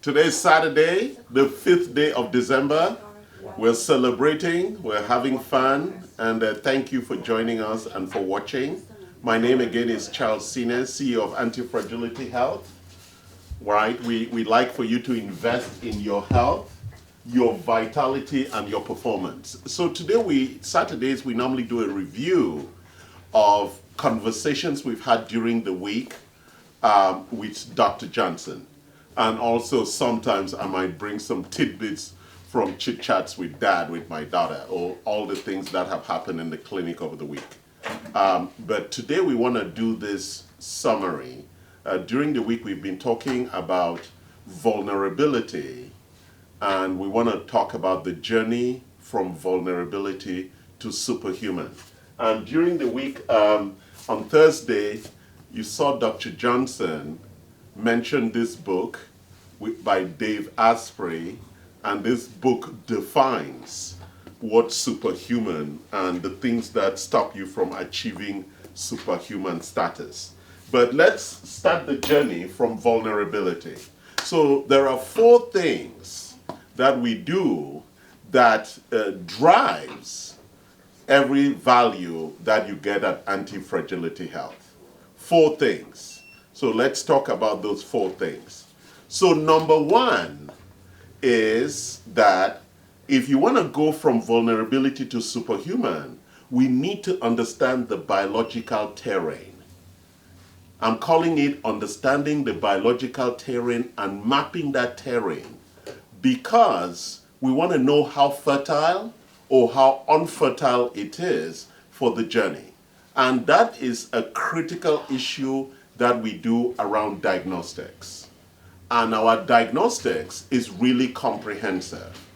Today is Saturday, the 5th day of December. We're celebrating, we're having fun, and thank you for joining us and for watching. My name again is Charles Sines, CEO of Anti-Fragility Health. Right? We'd like for you to invest in your health, your vitality, and your performance. So today, Saturdays, we normally do a review of conversations we've had during the week with Dr. Johnson. And also sometimes I might bring some tidbits from chit chats with dad, with my daughter, or all the things that have happened in the clinic over the week. But today we want to do this summary. During the week we've been talking about vulnerability, and we want to talk about the journey from vulnerability to superhuman. And during the week, on Thursday, you saw Dr. Johnson mention this book by Dave Asprey, and this book defines what's superhuman and the things that stop you from achieving superhuman status. But let's start the journey from vulnerability. So there are 4 things that we do that drives every value that you get at Anti-Fragility Health. 4 things. So let's talk about those 4 things. So number 1 is that if you want to go from vulnerability to superhuman, we need to understand the biological terrain. I'm calling it understanding the biological terrain and mapping that terrain, because we want to know how fertile or how unfertile it is for the journey. And that is a critical issue that we do around diagnostics. And our diagnostics is really comprehensive.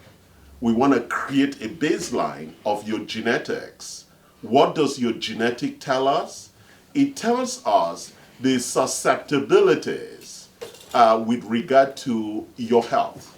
We want to create a baseline of your genetics. What does your genetic tell us? It tells us the susceptibilities with regard to your health.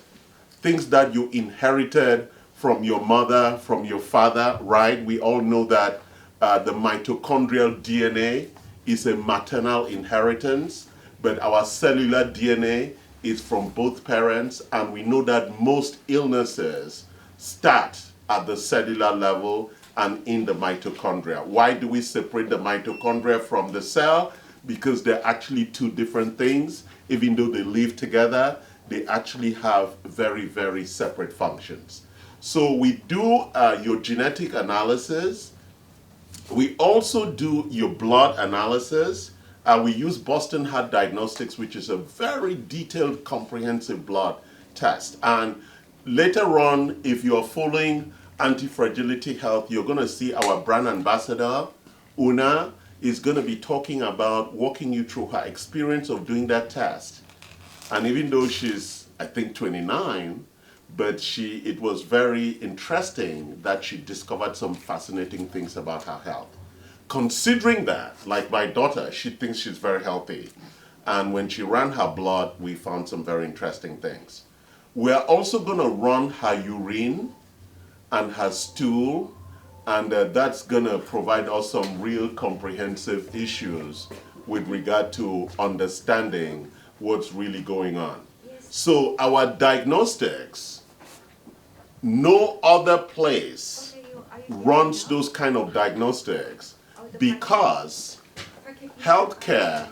Things that you inherited from your mother, from your father, right? We all know that the mitochondrial DNA is a maternal inheritance, but our cellular DNA is from both parents, and we know that most illnesses start at the cellular level and in the mitochondria. Why do we separate the mitochondria from the cell? Because they're actually 2 different things. Even though they live together, they actually have very, very separate functions. So we do your genetic analysis. We also do your blood analysis. We use Boston Heart Diagnostics, which is a very detailed, comprehensive blood test. And later on, if you are following Anti-Fragility Health, you're going to see our brand ambassador, Una, is going to be talking about walking you through her experience of doing that test. And even though she's, I think, 29, but it was very interesting that she discovered some fascinating things about her health. Considering that, like my daughter, she thinks she's very healthy. And when she ran her blood, we found some very interesting things. We're also going to run her urine and her stool, and that's going to provide us some real comprehensive issues with regard to understanding what's really going on. So our diagnostics, no other place runs those kind of diagnostics, because healthcare,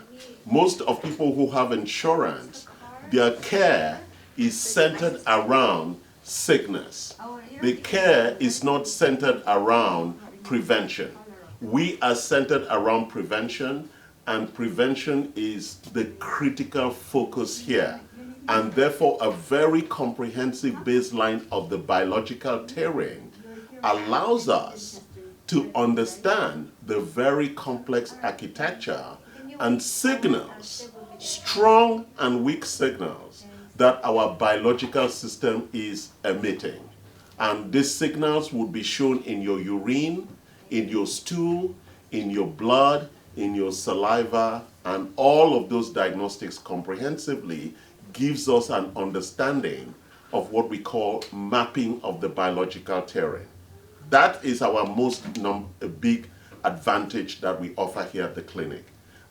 most of people who have insurance, their care is centered around sickness. The care is not centered around prevention. We are centered around prevention, and prevention is the critical focus here. And therefore, a very comprehensive baseline of the biological terrain allows us to understand the very complex architecture and signals, strong and weak signals, that our biological system is emitting. And these signals would be shown in your urine, in your stool, in your blood, in your saliva, and all of those diagnostics comprehensively gives us an understanding of what we call mapping of the biological terrain. That is our most big advantage that we offer here at the clinic.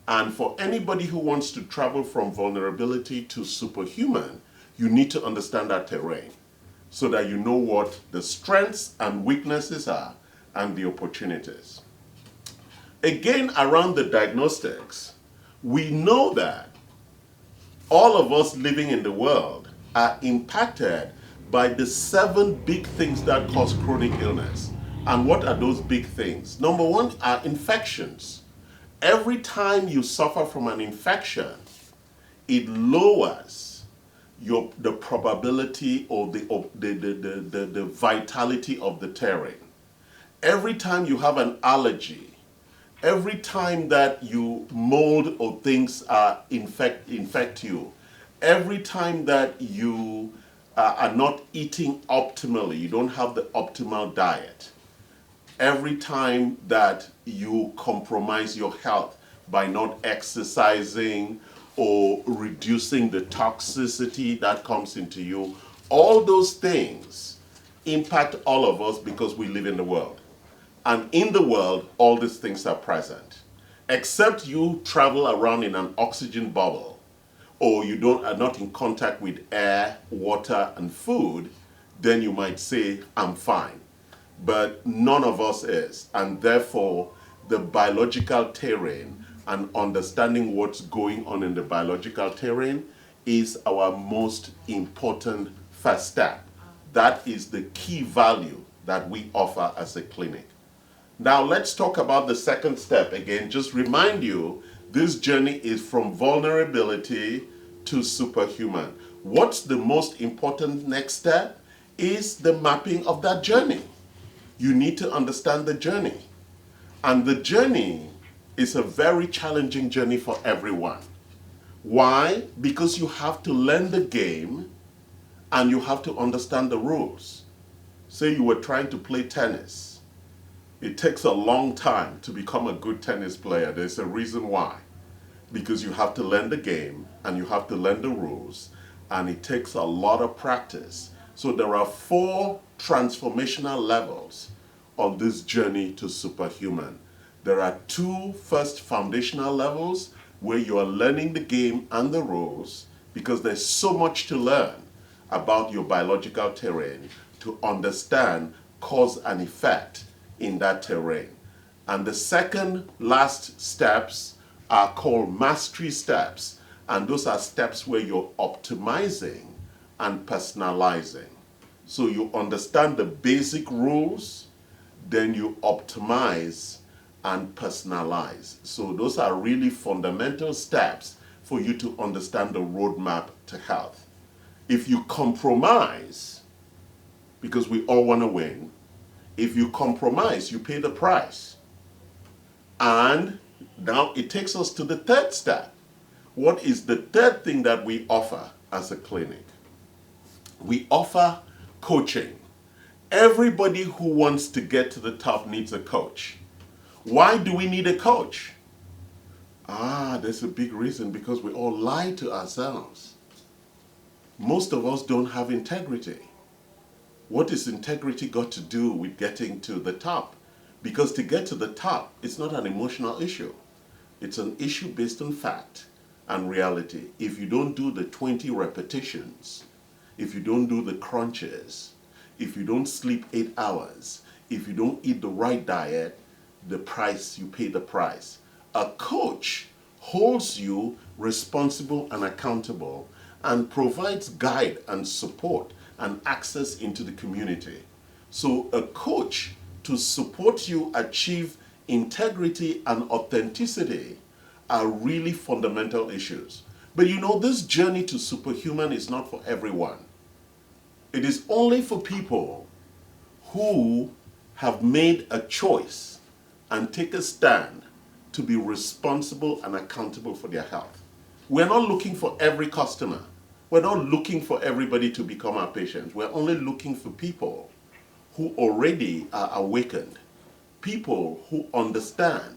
And for anybody who wants to travel from vulnerability to superhuman, you need to understand that terrain so that you know what the strengths and weaknesses are and the opportunities. Again, around the diagnostics, we know that all of us living in the world are impacted by the 7 big things that cause chronic illness. And what are those big things? Number one are infections. Every time you suffer from an infection, it lowers the probability or the vitality of the terrain. Every time you have an allergy, every time that you mold or things infect you, every time that you are not eating optimally, you don't have the optimal diet, every time that you compromise your health by not exercising or reducing the toxicity that comes into you, all those things impact all of us because we live in the world. And in the world, all these things are present. Except you travel around in an oxygen bubble, or you are not in contact with air, water, and food, then you might say, I'm fine. But none of us is. And therefore, the biological terrain and understanding what's going on in the biological terrain is our most important first step. That is the key value that we offer as a clinic. Now let's talk about the second step again. Just remind you, this journey is from vulnerability to superhuman. What's the most important next step is the mapping of that journey. You need to understand the journey. And the journey is a very challenging journey for everyone. Why? Because you have to learn the game and you have to understand the rules. Say you were trying to play tennis. It takes a long time to become a good tennis player. There's a reason why. Because you have to learn the game and you have to learn the rules, and it takes a lot of practice. So there are 4 transformational levels on this journey to superhuman. There are 2 first foundational levels where you are learning the game and the rules, because there's so much to learn about your biological terrain to understand cause and effect in that terrain. And the second last steps are called mastery steps, and those are steps where you're optimizing and personalizing. So you understand the basic rules, then you optimize and personalize. So those are really fundamental steps for you to understand the roadmap to health. If you compromise, because we all want to win, if you compromise, you pay the price. And now it takes us to the third step. What is the third thing that we offer as a clinic? We offer coaching. Everybody who wants to get to the top needs a coach. Why do we need a coach? There's a big reason, because we all lie to ourselves. Most of us don't have integrity. What has integrity got to do with getting to the top? Because to get to the top, it's not an emotional issue. It's an issue based on fact and reality. If you don't do the 20 repetitions, if you don't do the crunches, if you don't sleep 8 hours, if you don't eat the right diet, you pay the price. A coach holds you responsible and accountable and provides guide and support and access into the community. So a coach to support you achieve integrity and authenticity are really fundamental issues. But you know, this journey to superhuman is not for everyone. It is only for people who have made a choice and take a stand to be responsible and accountable for their health. We're not looking for every customer. We're not looking for everybody to become our patients. We're only looking for people who already are awakened, people who understand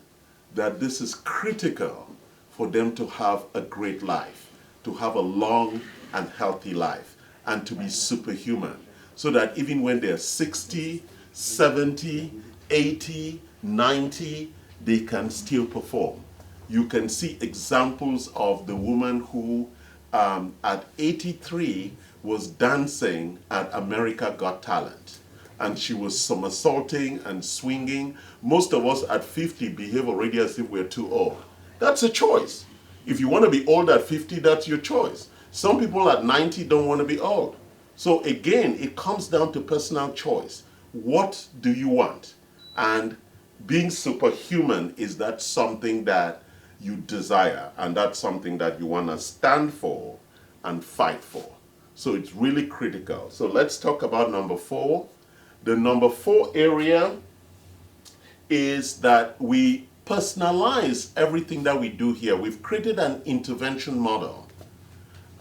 that this is critical for them to have a great life, to have a long and healthy life, and to be superhuman, so that even when they're 60, 70, 80, 90, they can still perform. You can see examples of the woman who at 83 was dancing at America Got Talent. And she was somersaulting and swinging. Most of us at 50 behave already as if we're too old. That's a choice. If you want to be old at 50, that's your choice. Some people at 90 don't want to be old. So again, it comes down to personal choice. What do you want? And being superhuman, is that something that you desire? And that's something that you want to stand for and fight for. So it's really critical. So let's talk about number 4. The number 4 area is that we personalize everything that we do here. We've created an intervention model.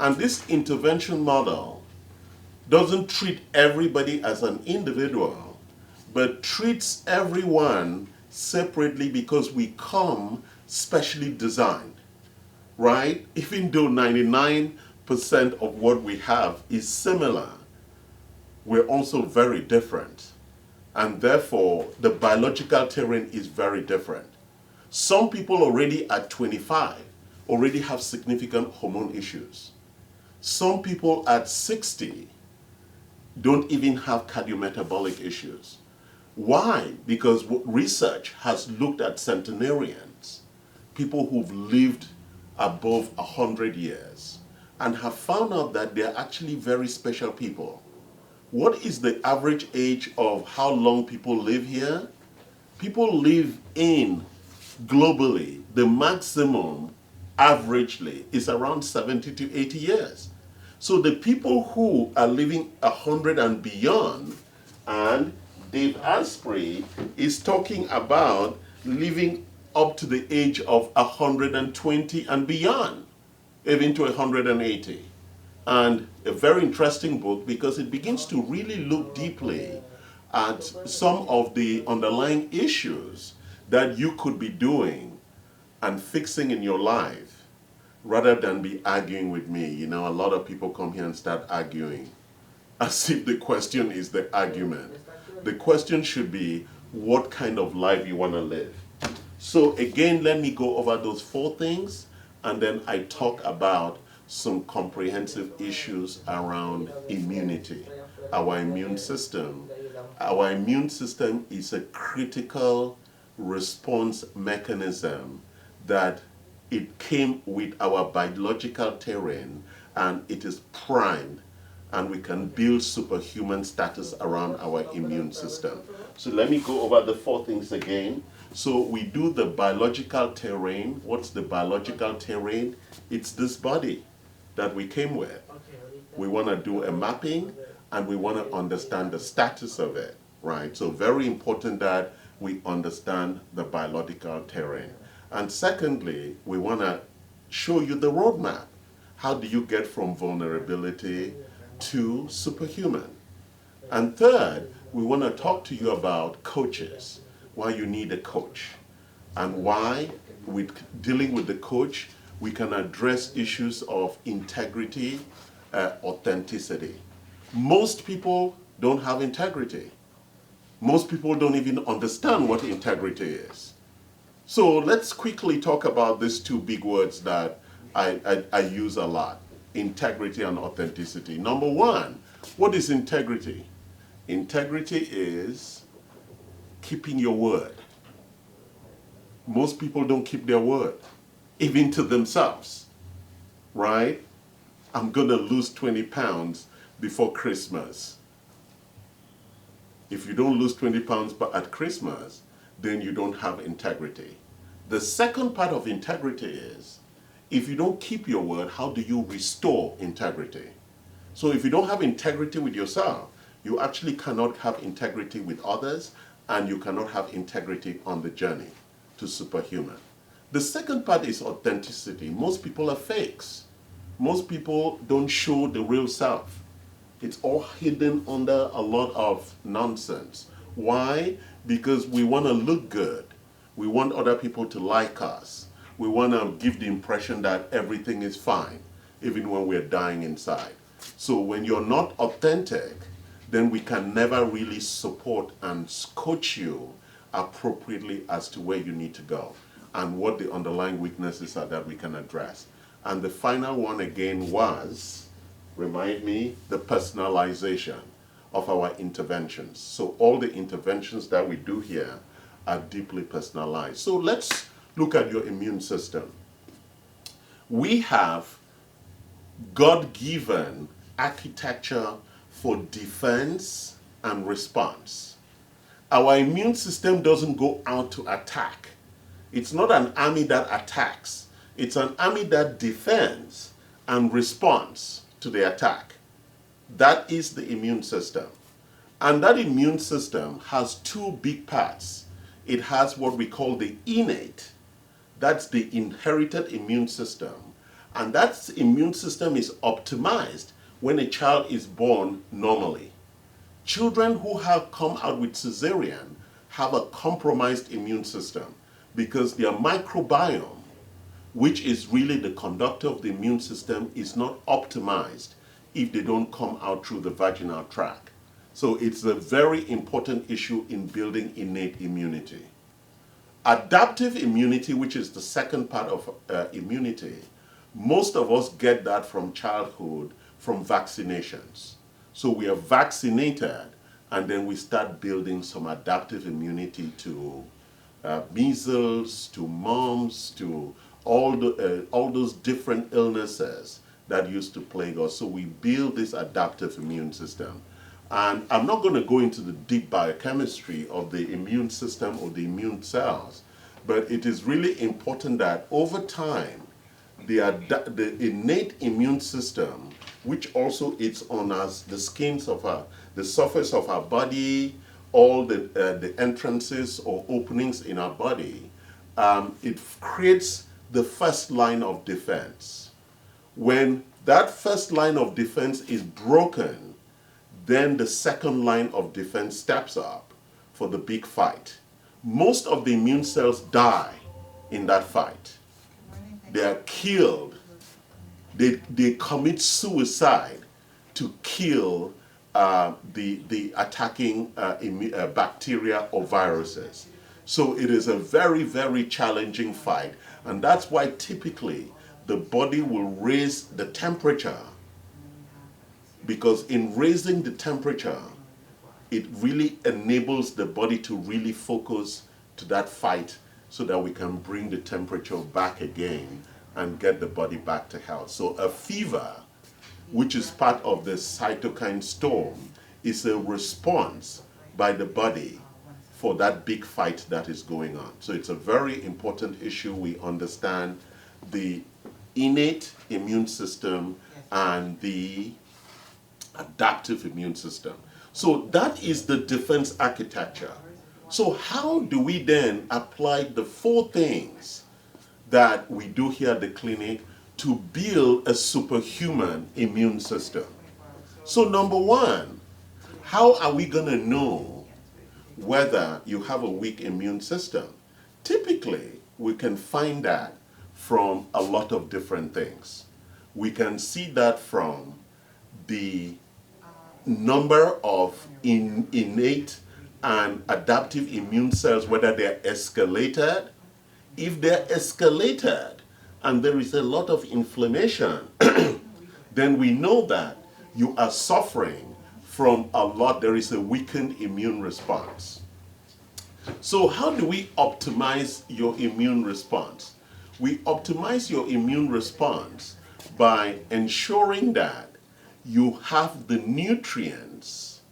And this intervention model doesn't treat everybody as an individual, but treats everyone separately because we come specially designed, right? Even though 99% of what we have is similar, we're also very different. And therefore, the biological terrain is very different. Some people already at 25 already have significant hormone issues. Some people at 60 don't even have cardiometabolic issues. Why? Because research has looked at centenarians, people who've lived above 100 years, and have found out that they're actually very special people. What is the average age of how long people live here? People live in, globally, the maximum averagely is around 70 to 80 years. So the people who are living 100 and beyond, and Dave Asprey is talking about living up to the age of 120 and beyond, even to 180. And a very interesting book because it begins to really look deeply at some of the underlying issues that you could be doing and fixing in your life rather than be arguing with me. You know, a lot of people come here and start arguing as if the question is the argument. The question should be, what kind of life you want to live? So again, let me go over those 4 things, and then I talk about some comprehensive issues around immunity, our immune system. Our immune system is a critical response mechanism that it came with our biological terrain, and it is primed, and we can build superhuman status around our immune system. So let me go over the 4 things again. So we do the biological terrain. What's the biological terrain? It's this body that we came with. We want to do a mapping, and we want to understand the status of it, right? So very important that we understand the biological terrain. And secondly, we want to show you the roadmap. How do you get from vulnerability to superhuman? And third, we want to talk to you about coaches, why you need a coach, and why with dealing with the coach, we can address issues of integrity, authenticity. Most people don't have integrity. Most people don't even understand what integrity is. So let's quickly talk about these 2 big words that I use a lot, integrity and authenticity. Number 1, what is integrity? Integrity is keeping your word. Most people don't keep their word, even to themselves, right? I'm going to lose 20 pounds before Christmas. If you don't lose 20 pounds at Christmas, then you don't have integrity. The second part of integrity is, if you don't keep your word, how do you restore integrity? So if you don't have integrity with yourself, you actually cannot have integrity with others, and you cannot have integrity on the journey to superhuman. The second part is authenticity. Most people are fakes. Most people don't show the real self. It's all hidden under a lot of nonsense. Why? Because we want to look good. We want other people to like us. We want to give the impression that everything is fine, even when we're dying inside. So when you're not authentic, then we can never really support and coach you appropriately as to where you need to go and what the underlying weaknesses are that we can address. And the final one again was remind me, the personalization of our interventions. So all the interventions that we do here are deeply personalized. So let's look at your immune system. We have God-given architecture for defense and response. Our immune system doesn't go out to attack. It's not an army that attacks. It's an army that defends and responds to the attack. That is the immune system. And that immune system has two big parts. It has what we call the innate. That's the inherited immune system. And that immune system is optimized when a child is born normally. Children who have come out with cesarean have a compromised immune system because their microbiome, which is really the conductor of the immune system, is not optimized if they don't come out through the vaginal tract. So it's a very important issue in building innate immunity. Adaptive immunity, which is the second part of immunity, most of us get that from childhood, from vaccinations. So we are vaccinated, and then we start building some adaptive immunity to measles, to mumps, to all those different illnesses that used to plague us. So we build this adaptive immune system. And I'm not going to go into the deep biochemistry of the immune system or the immune cells, but it is really important that over time, the innate immune system, which also is on us, the skins of the surface of our body, all the entrances or openings in our body, it creates the first line of defense. When that first line of defense is broken, then the second line of defense steps up for the big fight. Most of the immune cells die in that fight. They are killed. They commit suicide to kill the attacking bacteria or viruses. So it is a very, very challenging fight. And that's why typically the body will raise the temperature, because in raising the temperature, it really enables the body to really focus to that fight so that we can bring the temperature back again and get the body back to health. So a fever, which is part of the cytokine storm, is a response by the body for that big fight that is going on. So it's a very important issue. We understand the innate immune system and the adaptive immune system. So that is the defense architecture. So how do we then apply the 4 things that we do here at the clinic to build a superhuman immune system? So number 1, how are we going to know whether you have a weak immune system? Typically, we can find that from a lot of different things. We can see that from the number of innate and adaptive immune cells, whether they're escalated. If they're escalated and there is a lot of inflammation, then we know that you are suffering from a lot, there is a weakened immune response. So how do we optimize your immune response? We optimize your immune response by ensuring that you have the nutrients,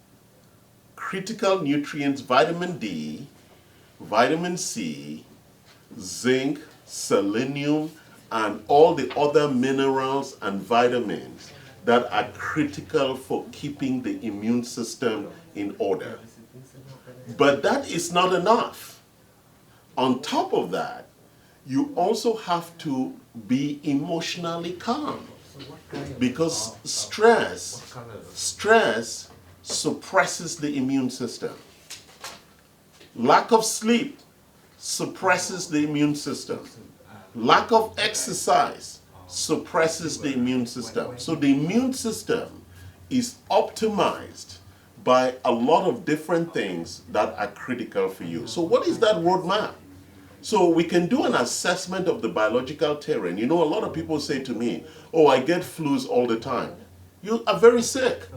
critical nutrients, vitamin D, vitamin C, zinc, selenium, and all the other minerals and vitamins that are critical for keeping the immune system in order. But that is not enough. On top of that, you also have to be emotionally calm, because stress suppresses the immune system. Lack of sleep suppresses the immune system. Lack of exercise suppresses the immune system. So the immune system is optimized by a lot of different things that are critical for you. So what is that roadmap? So we can do an assessment of the biological terrain. You know, a lot of people say to me, oh, I get flus all the time. you are very sick.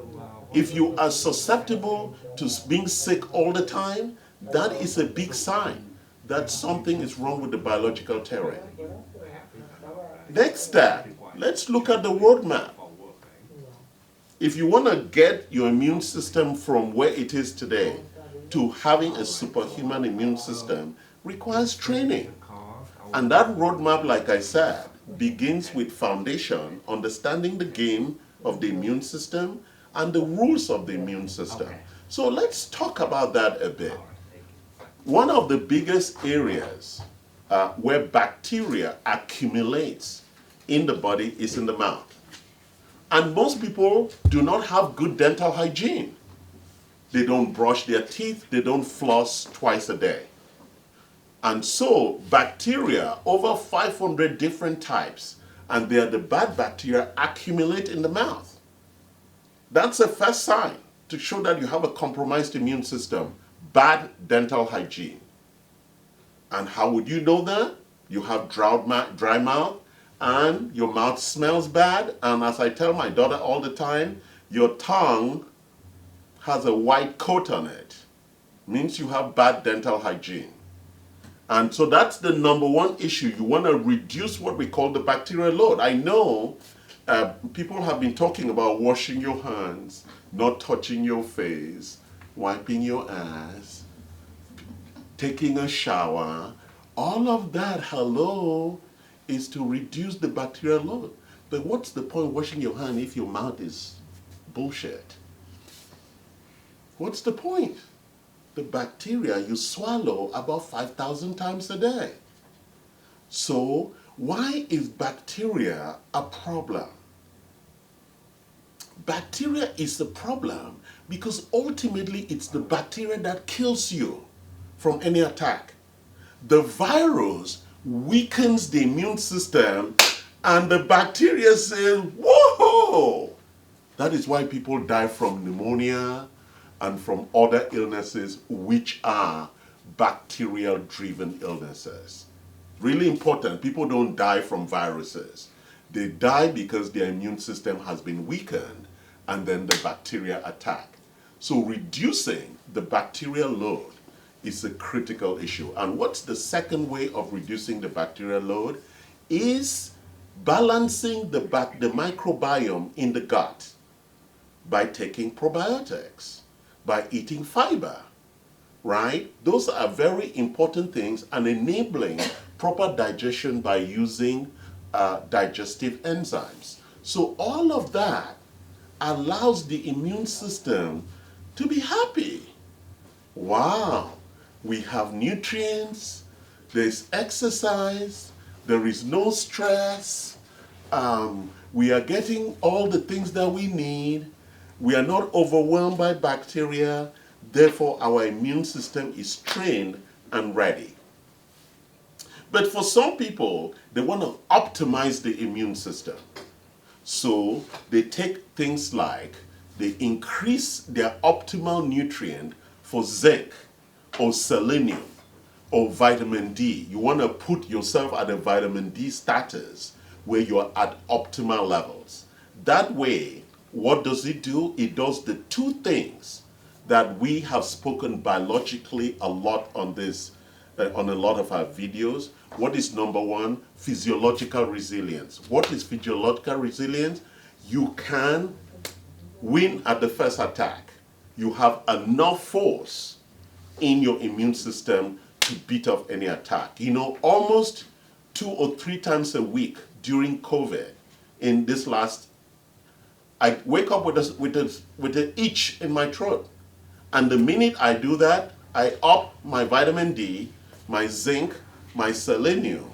If you are susceptible to being sick all the time, that is a big sign that something is wrong with the biological terrain. Next step, let's look at the roadmap. If you want to get your immune system from where it is today to having a superhuman immune system, requires training. And that roadmap, like I said, begins with foundation, understanding the game of the immune system and the rules of the immune system. So let's talk about that a bit. One of the biggest areas where bacteria accumulates in the body is in the mouth. And most people do not have good dental hygiene. They don't brush their teeth, they don't floss twice a day. And so bacteria, over 500 different types, and they are the bad bacteria, accumulate in the mouth. That's a first sign to show that you have a compromised immune system, bad dental hygiene. And how would you know that? You have dry mouth, and your mouth smells bad, and as I tell my daughter all the time, your tongue has a white coat on it. Means you have bad dental hygiene. And so that's the number one issue. You want to reduce what we call the bacterial load. I know people have been talking about washing your hands, not touching your face, wiping your ass, taking a shower. All of that, hello, is to reduce the bacterial load. But what's the point of washing your hand if your mouth is bullshit? What's the point? The bacteria you swallow about 5,000 times a day. So why is bacteria a problem? Bacteria is the problem because ultimately it's the bacteria that kills you from any attack. The virus weakens the immune system and the bacteria says, whoa! That is why people die from pneumonia and from other illnesses which are bacterial-driven illnesses. Really important, people don't die from viruses. They die because their immune system has been weakened and then the bacteria attack. So reducing the bacterial load is a critical issue. And what's the second way of reducing the bacterial load? Is balancing the microbiome in the gut by taking probiotics, by eating fiber, right? Those are very important things, and enabling proper digestion by using digestive enzymes. So all of that allows the immune system to be happy. Wow, we have nutrients, there's exercise, there is no stress, we are getting all the things that we need, we are not overwhelmed by bacteria, therefore our immune system is trained and ready. But for some people, they want to optimize the immune system. So they take things like, they increase their optimal nutrient for zinc or selenium or vitamin D. You want to put yourself at a vitamin D status where you're at optimal levels. That way, what does it do? It does the two things that we have spoken biologically a lot on this, on a lot of our videos. What is number one? Physiological resilience. What is physiological resilience? You can win at the first attack. You have enough force in your immune system to beat off any attack. You know, almost 2 or 3 times a week during COVID, in this last, I wake up with an itch in my throat. And the minute I do that, I up my vitamin D, my zinc, my selenium,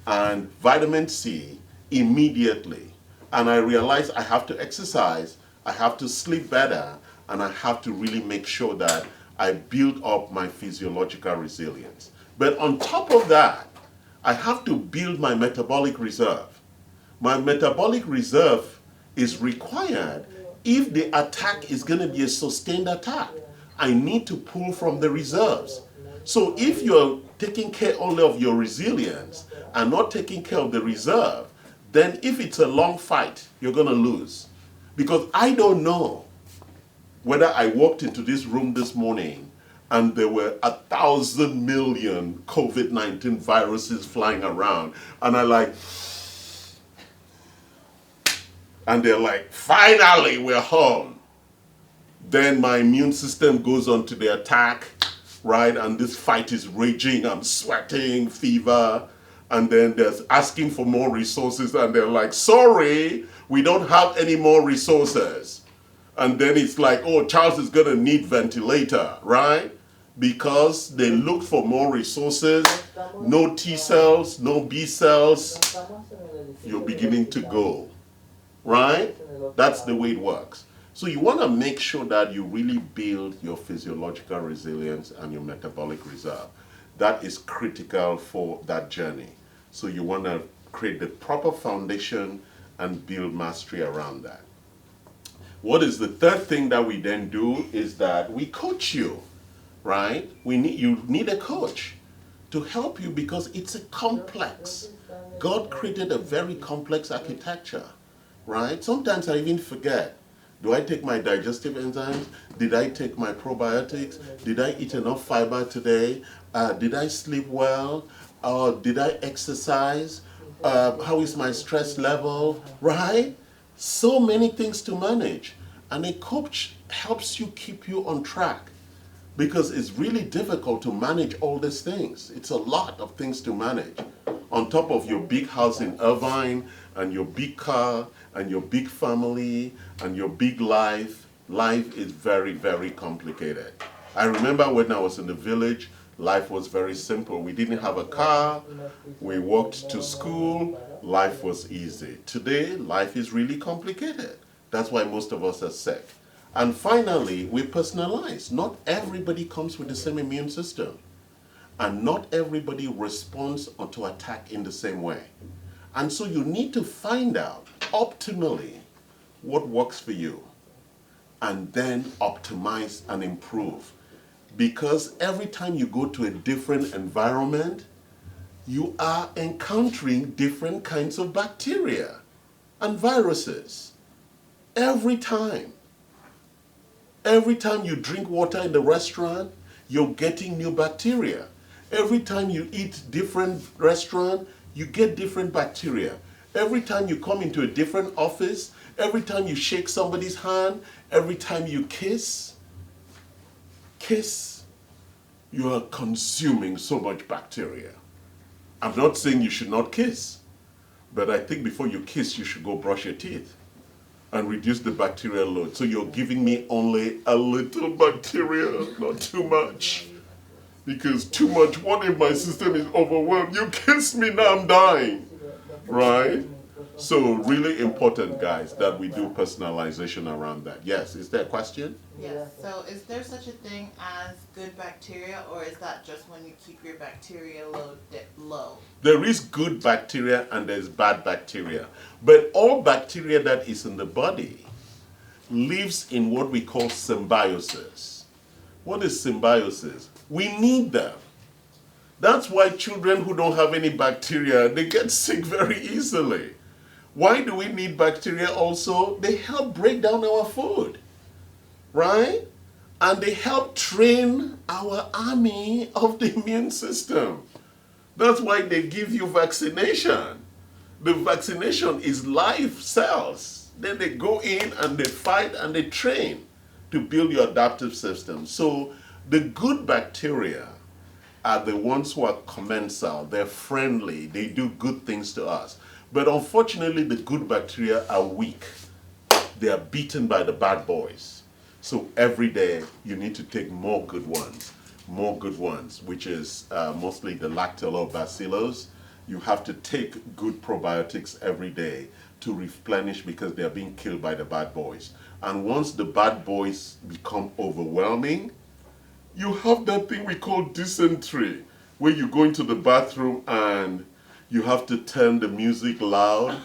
and vitamin C immediately. And I realize I have to exercise, I have to sleep better, and I have to really make sure that I build up my physiological resilience. But on top of that, I have to build my metabolic reserve. My metabolic reserve is required if the attack is going to be a sustained attack. I need to pull from the reserves. So if you're taking care only of your resilience and not taking care of the reserve, then if it's a long fight, you're going to lose. Because I don't know whether I walked into this room this morning and there were 1,000 million COVID-19 viruses flying around, and and they're like, finally, we're home. Then my immune system goes on to the attack, right? And this fight is raging. I'm sweating, fever. And then there's asking for more resources. And they're like, sorry, we don't have any more resources. And then it's like, oh, Charles is going to need ventilator, right? Because they looked for more resources, no T cells, no B cells. You're beginning to go, right? That's the way it works. So you want to make sure that you really build your physiological resilience and your metabolic reserve. That is critical for that journey. So you want to create the proper foundation and build mastery around that. What is the third thing that we then do is that we coach you, right? You need a coach to help you because it's a complex. God created a very complex architecture, right? Sometimes I even forget. Do I take my digestive enzymes? Did I take my probiotics? Did I eat enough fiber today? Did I sleep well? Did I exercise? How is my stress level? Right? So many things to manage. And a coach helps you keep you on track because it's really difficult to manage all these things. It's a lot of things to manage. On top of your big house in Irvine and your big car and your big family and your big life, life is very, very complicated. I remember when I was in the village, life was very simple. We didn't have a car, we walked to school, life was easy. Today, life is really complicated. That's why most of us are sick. And finally, we personalize. Not everybody comes with the same immune system. And not everybody responds to attack in the same way. And so you need to find out optimally what works for you and then optimize and improve. Because every time you go to a different environment, you are encountering different kinds of bacteria and viruses. Every time. Every time you drink water in the restaurant, you're getting new bacteria. Every time you eat different restaurant, you get different bacteria. Every time you come into a different office, every time you shake somebody's hand, every time you kiss, you are consuming so much bacteria. I'm not saying you should not kiss, but I think before you kiss, you should go brush your teeth and reduce the bacterial load. So you're giving me only a little bacteria, not too much. Because too much, what if my system is overwhelmed? You kiss me, now I'm dying, right? So really important, guys, that we do personalization around that. Yes, is there a question? Yes, so is there such a thing as good bacteria, or is that just when you keep your bacteria load low? There is good bacteria and there's bad bacteria. But all bacteria that is in the body lives in what we call symbiosis. What is symbiosis? We need them. That's why children who don't have any bacteria, they get sick very easily. Why do we need bacteria also? They help break down our food, right? And they help train our army of the immune system. That's why they give you vaccination. The vaccination is live cells. Then they go in and they fight and they train to build your adaptive system. So the good bacteria are the ones who are commensal. They're friendly. They do good things to us. But unfortunately, the good bacteria are weak. They are beaten by the bad boys. So every day, you need to take more good ones, which is mostly the lactobacillus. You have to take good probiotics every day to replenish because they are being killed by the bad boys. And once the bad boys become overwhelming, you have that thing we call dysentery, where you go into the bathroom and you have to turn the music loud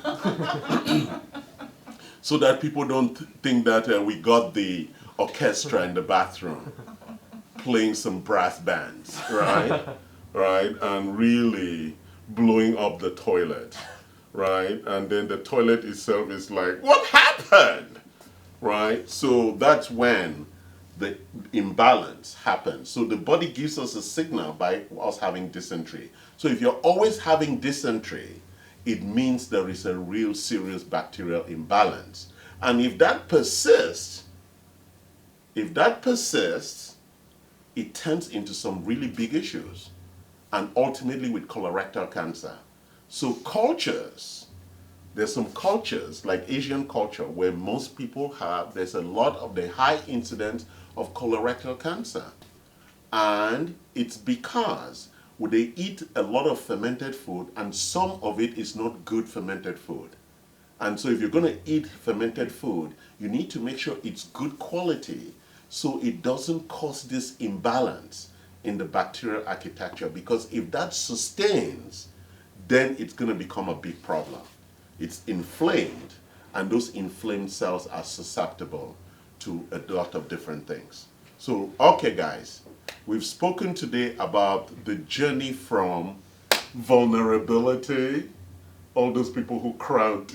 so that people don't think that we got the orchestra in the bathroom playing some brass bands, right? Right? And really blowing up the toilet, right? And then the toilet itself is like, what happened? right? So that's when the imbalance happens. So the body gives us a signal by us having dysentery. So if you're always having dysentery, it means there is a real serious bacterial imbalance. And if that persists, it turns into some really big issues, and ultimately with colorectal cancer. So there's some cultures like Asian culture where most people there's a lot of the high incidence of colorectal cancer. And it's because they eat a lot of fermented food, and some of it is not good fermented food. And so if you're going to eat fermented food, you need to make sure it's good quality so it doesn't cause this imbalance in the bacterial architecture, because if that sustains, then it's going to become a big problem. It's inflamed, and those inflamed cells are susceptible to a lot of different things. So, okay guys, we've spoken today about the journey from vulnerability, all those people who crowd,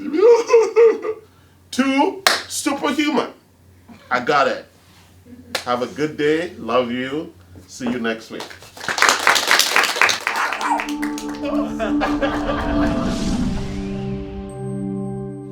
to superhuman. I got it. Have a good day. Love you. See you next week.